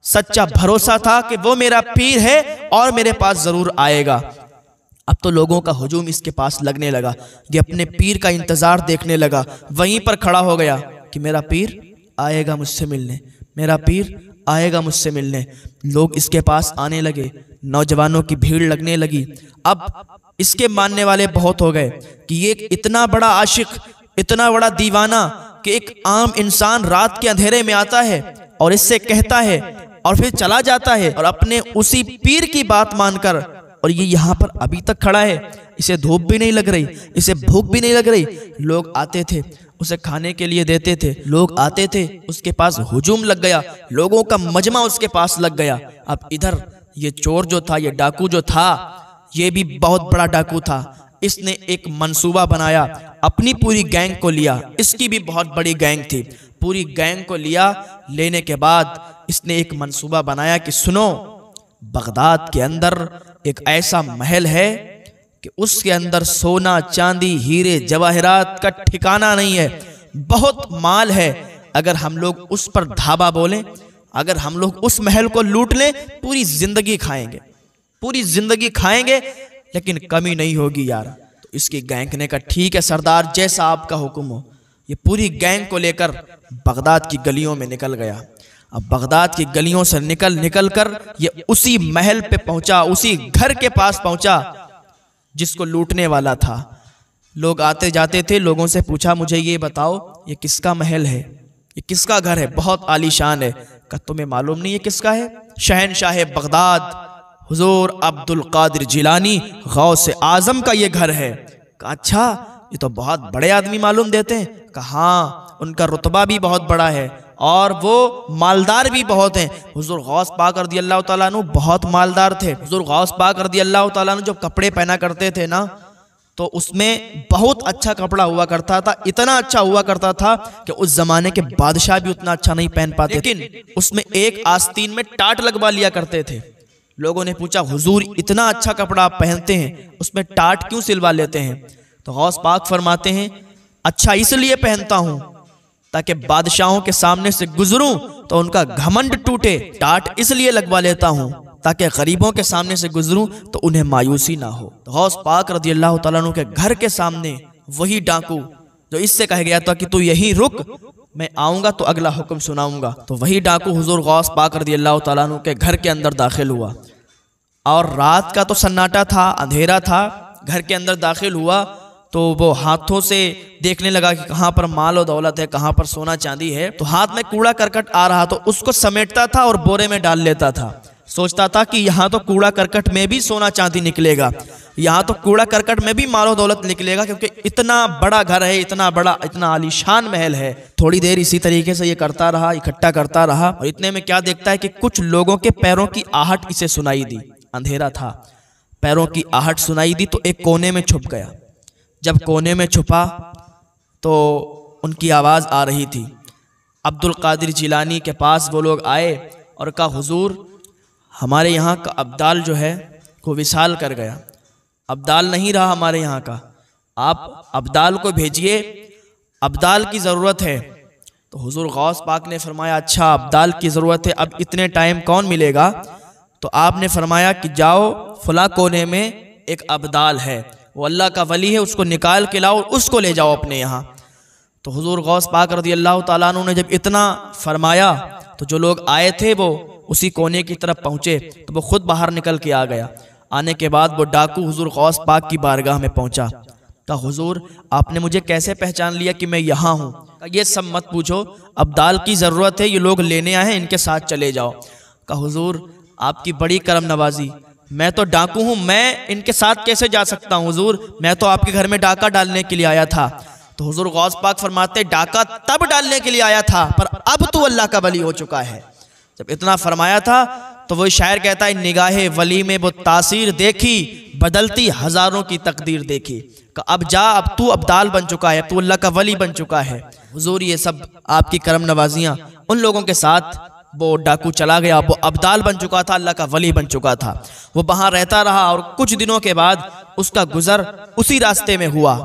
सच्चा भरोसा था कि वो मेरा पीर है और मेरे पास ज़रूर आएगा। अब तो लोगों का हुजूम इसके पास लगने लगा। ये अपने पीर का इंतज़ार देखने लगा। वहीं पर खड़ा हो गया कि मेरा पीर आएगा मुझसे मिलने, मेरा पीर आएगा मुझसे मिलने। लोग इसके पास आने लगे, नौजवानों की भीड़ लगने लगी। अब इसके मानने वाले बहुत हो गए कि ये इतना बड़ा आशिक, इतना बड़ा दीवाना कि एक आम इंसान रात के अंधेरे में आता है और इससे कहता है और फिर चला जाता है और अपने उसी पीर की बात मानकर, और ये यहाँ पर अभी तक खड़ा है। इसे धूप भी नहीं लग रही, इसे भूख भी नहीं लग रही। लोग आते थे, उसे खाने के लिए देते थे, लोग आते थे, उसके पास हुजूम लग गया, लोगों का मजमा उसके पास लग गया। अब इधर ये चोर जो था, ये डाकू जो था, ये भी बहुत बड़ा डाकू था। इसने एक मंसूबा बनाया, अपनी पूरी गैंग को लिया। इसकी भी बहुत बड़ी गैंग थी। पूरी गैंग को लिया। लेने के बाद इसने एक मंसूबा बनाया कि सुनो, बगदाद के अंदर एक ऐसा महल है कि उसके अंदर सोना, चांदी, हीरे, जवाहरात का ठिकाना नहीं है, बहुत माल है। अगर हम लोग उस पर धावा बोलें, अगर हम लोग उस महल को लूट लें, पूरी जिंदगी खाएंगे, पूरी जिंदगी खाएंगे, लेकिन कमी नहीं होगी यार। तो इसकी गैंग ने कहा ठीक है सरदार, जैसा आपका हुक्म हो। ये पूरी गैंग को लेकर बगदाद की गलियों में निकल गया। अब बगदाद की गलियों से निकल कर ये उसी महल पे पहुंचा, उसी घर के पास पहुंचा जिसको लूटने वाला था। लोग आते जाते थे, लोगों से पूछा मुझे ये बताओ ये किसका महल है, ये किसका घर है, बहुत आलीशान है। क्या तुम्हें मालूम नहीं है किसका है? शहनशाह बगदाद हुजूर अब्दुल कादिर जिलानी गौसे आजम का ये घर है। कहा अच्छा, ये तो बहुत बड़े आदमी मालूम देते हैं। कहा हाँ, उनका रुतबा भी बहुत बड़ा है और वो मालदार भी बहुत हैं। हुजूर गौस पाक रज़ियल्लाहु ताला अन्हु बहुत मालदार थे। हुजूर गौस पाक रज़ियल्लाहु ताला अन्हु जब कपड़े पहना करते थे ना, तो उसमें बहुत अच्छा कपड़ा हुआ करता था। इतना अच्छा हुआ करता था कि उस जमाने के बादशाह भी उतना अच्छा नहीं पहन पाते, लेकिन उसमें एक आस्तीन में टाट लगवा लिया करते थे। लोगों ने पूछा हुजूर इतना अच्छा कपड़ा आप पहनते हैं, उसमें टाट क्यों सिलवा लेते हैं? तो गौस पाक फरमाते हैं अच्छा इसलिए पहनता हूं ताकि बादशाहों के सामने से गुजरूं तो उनका घमंड टूटे। टाट इसलिए लगवा लेता हूं ताकि गरीबों के सामने से गुजरूं तो उन्हें मायूसी ना हो। तो गौस पाक रज़ियल्लाहु ताला अन्हु के घर के सामने वही डाकू जो इससे कहा गया था कि तू यहीं रुक, मैं आऊंगा तो अगला हुक्म सुनाऊंगा, तो वही डाकू हुजूर गौस पाक रज़ियल्लाहु ताला अन्हु के घर के अंदर दाखिल हुआ। और रात का तो सन्नाटा था, अंधेरा था। घर के अंदर दाखिल हुआ तो वो हाथों से देखने लगा कि कहाँ पर माल और दौलत है, कहाँ पर सोना चांदी है। तो हाथ में कूड़ा करकट आ रहा तो उसको समेटता था और बोरे में डाल लेता था। सोचता था कि यहाँ तो कूड़ा करकट में भी सोना चांदी निकलेगा, यहाँ तो कूड़ा करकट में भी माल और दौलत निकलेगा, क्योंकि इतना बड़ा घर है, इतना बड़ा, इतना आलीशान महल है। थोड़ी देर इसी तरीके से ये करता रहा, इकट्ठा करता रहा। और इतने में क्या देखता है कि कुछ लोगों के पैरों की आहट इसे सुनाई दी। अंधेरा था, पैरों की आहट सुनाई दी तो एक कोने में छुप गया। जब कोने में छुपा तो उनकी आवाज़ आ रही थी। अब्दुल कादिर जिलानी के पास वो लोग आए और कहा हुजूर हमारे यहाँ का अब्दाल जो है को विसाल कर गया, अब्दाल नहीं रहा हमारे यहाँ का, आप अब्दाल को भेजिए, अब्दाल की ज़रूरत है। तो हुजूर गौस पाक ने फरमाया अच्छा अब्दाल की ज़रूरत है, अब इतने टाइम कौन मिलेगा? तो आपने फरमाया कि जाओ फला कोने में एक अब्दाल है, वो अल्लाह का वली है, उसको निकाल के लाओ, उसको ले जाओ अपने यहाँ। तो हुजूर गौस पाक रज़ियल्लाहु ताला अन्हु ने जब इतना फरमाया तो जो लोग आए थे वो उसी कोने की तरफ पहुँचे तो वो खुद बाहर निकल के आ गया। आने के बाद वो डाकू हुजूर गौस पाक की बारगाह में पहुँचा। कहा हुजूर आपने मुझे कैसे पहचान लिया कि मैं यहाँ हूँ? ये सब मत पूछो, अब्दाल की ज़रूरत है, ये लोग लेने आए हैं, इनके साथ चले जाओ। कहा हुजूर आपकी बड़ी करम नवाजी, मैं तो डाकू हूँ, मैं इनके साथ कैसे जा सकता हूँ हुजूर? मैं तो आपके घर में डाका डालने के लिए आया था। तो हुजूर गौस पाक फरमाते डाका तब डालने के लिए आया था पर अब तो अल्लाह का वली हो चुका है। जब इतना फरमाया था तो वही शायर कहता है निगाहे वली में वो तासीर देखी, बदलती हजारों की तकदीर देखी। अब जा, अब तू अब्दाल बन चुका है, तू अल्लाह का वली बन चुका है। हुजूर ये सब आपकी करम नवाजियाँ। उन लोगों के साथ वो डाकू चला गया, वो अब्दाल बन चुका था, अल्लाह का वली बन चुका था। वो वहाँ रहता रहा और कुछ दिनों के बाद उसका गुजर उसी रास्ते में हुआ।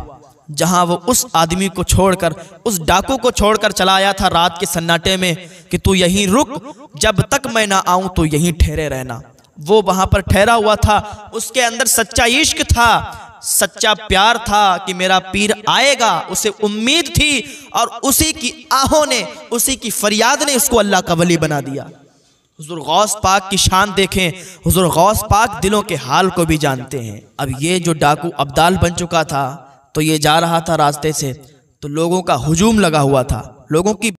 जहां वो उस आदमी को छोड़कर, उस डाकू को छोड़कर चला आया था रात के सन्नाटे में कि तू यहीं रुक, जब तक मैं ना आऊं तो यहीं ठहरे रहना। वो वहां पर ठहरा हुआ था, उसके अंदर सच्चा इश्क था, सच्चा प्यार था कि मेरा पीर आएगा, उसे उम्मीद थी और उसी की आहों ने, उसी की फरियाद ने उसको अल्लाह का वली बना दिया। हुजूर गौस पाक की शान देखें, हुजूर गौस पाक दिलों के हाल को भी जानते हैं। अब ये जो डाकू अब्दाल बन चुका था, तो ये जा रहा था रास्ते से, तो लोगों का हुजूम लगा हुआ था, लोगों की